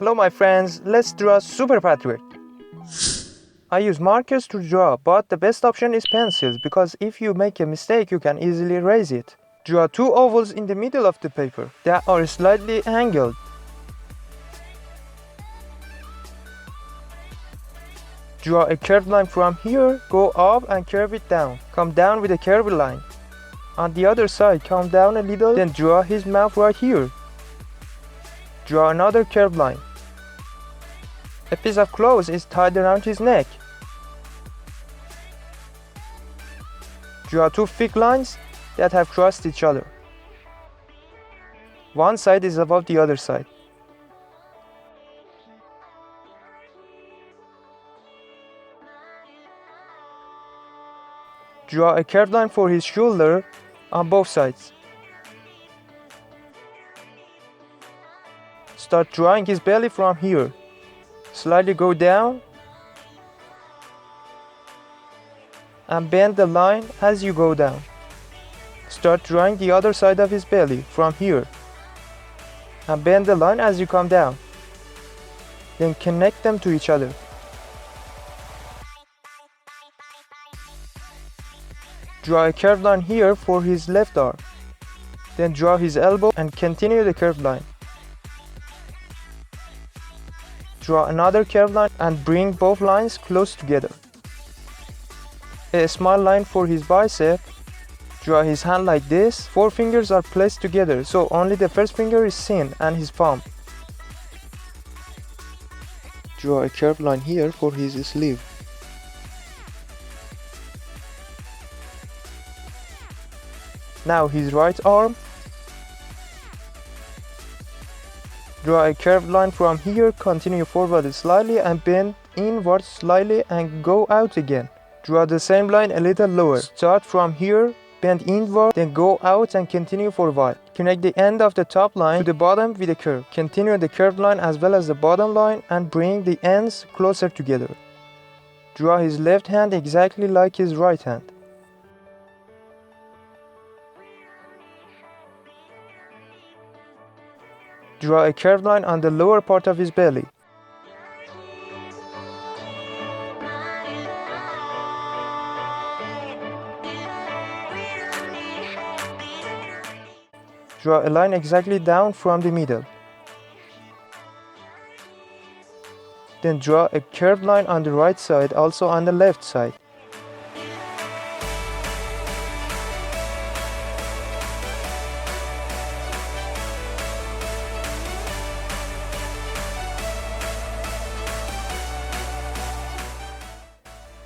Hello my friends, let's draw Super Patrik. I use markers to draw, but the best option is pencils because if you make a mistake you can easily erase it. Draw two ovals in the middle of the paper that are slightly angled. Draw a curved line from here, go up and curve it down. Come down with a curved line. On the other side, come down a little, then draw his mouth right here. Draw another curved line. A piece of cloth is tied around his neck. Draw two thick lines that have crossed each other. One side is above the other side. Draw a curved line for his shoulder on both sides. Start drawing his belly from here. Slightly go down and bend the line as you go down. Start drawing the other side of his belly from here and bend the line as you come down. Then connect them to each other. Draw a curved line here for his left arm. Then draw his elbow and continue the curved line. Draw another curved line and bring both lines close together. A small line for his bicep. Draw his hand like this. Four fingers are placed together, so only the first finger is seen and his palm. Draw a curved line here for his sleeve. Now his right arm. Draw a curved line from here, continue forward slightly and bend inward slightly and go out again. Draw the same line a little lower. Start from here, bend inward, then go out and continue for a while. Connect the end of the top line to the bottom with a curve. Continue the curved line as well as the bottom line and bring the ends closer together. Draw his left hand exactly like his right hand. Draw a curved line on the lower part of his belly. Draw a line exactly down from the middle. Then draw a curved line on the right side, also on the left side.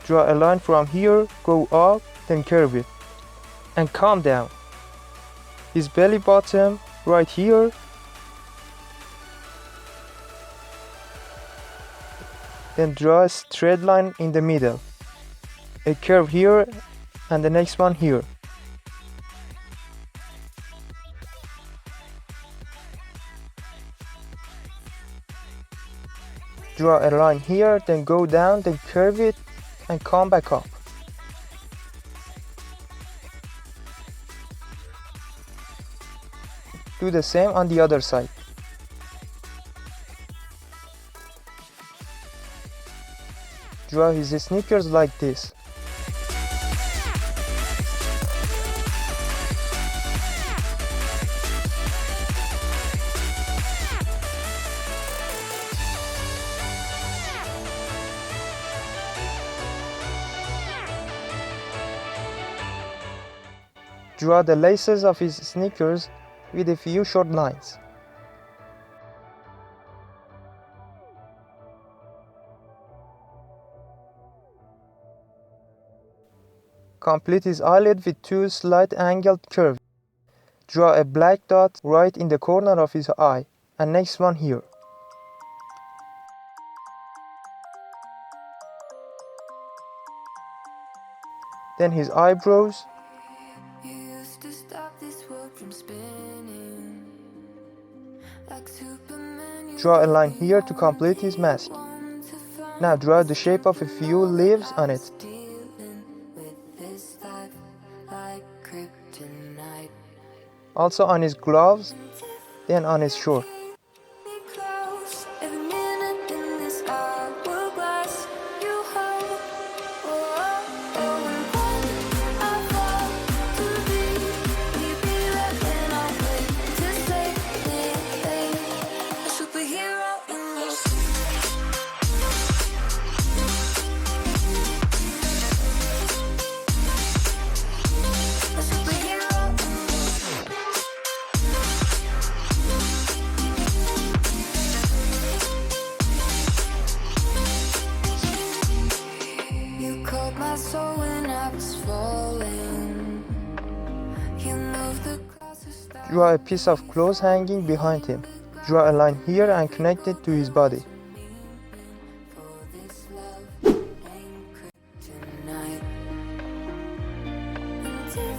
Draw a line from here, go up, then curve it, and come down. His belly button right here. Then draw a straight line in the middle. A curve here and the next one here. Draw a line here, then go down, then curve it and come back up. Do the same on the other side. Draw his sneakers like this. Draw the laces of his sneakers with a few short lines. Complete his eyelid with two slight angled curves. Draw a black dot right in the corner of his eye and next one here. Then his eyebrows. Draw a line here to complete his mask. Now draw the shape of a few leaves on it. Also on his gloves, then on his shirt. every minute in this hourglass you hold. Oh, oh, and when I fall to be there when I wait to save me, a superhero in your sleep. A superhero in your sleep. You caught my soul when I was falling. You moved the closest I Draw a piece of clothes hanging behind him. Draw a line here and connect it to his body. for this love ain't kryptonite. And if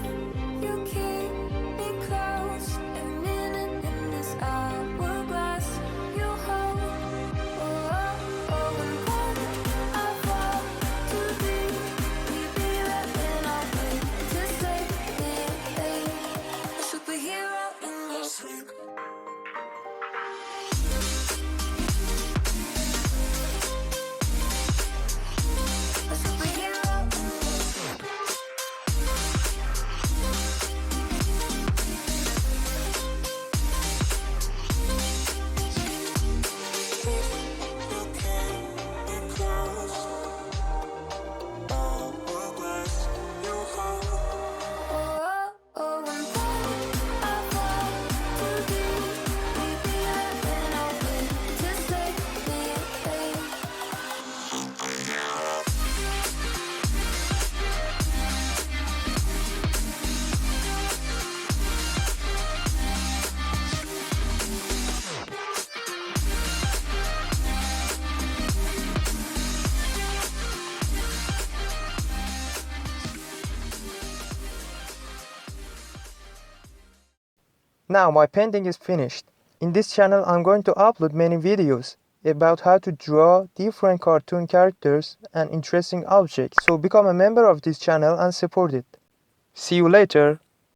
you keep me close, every minute in this hourglass you hold. Oh, oh, oh, and when I fall to be there when I wait to save me, a superhero in your sleep. A superhero in your sleep. Oh, oh, and when I fall to be there when I wait to save me. Now my painting is finished. In this channel I'm going to upload many videos about how to draw different cartoon characters and interesting objects. So become a member of this channel and support it. See you later.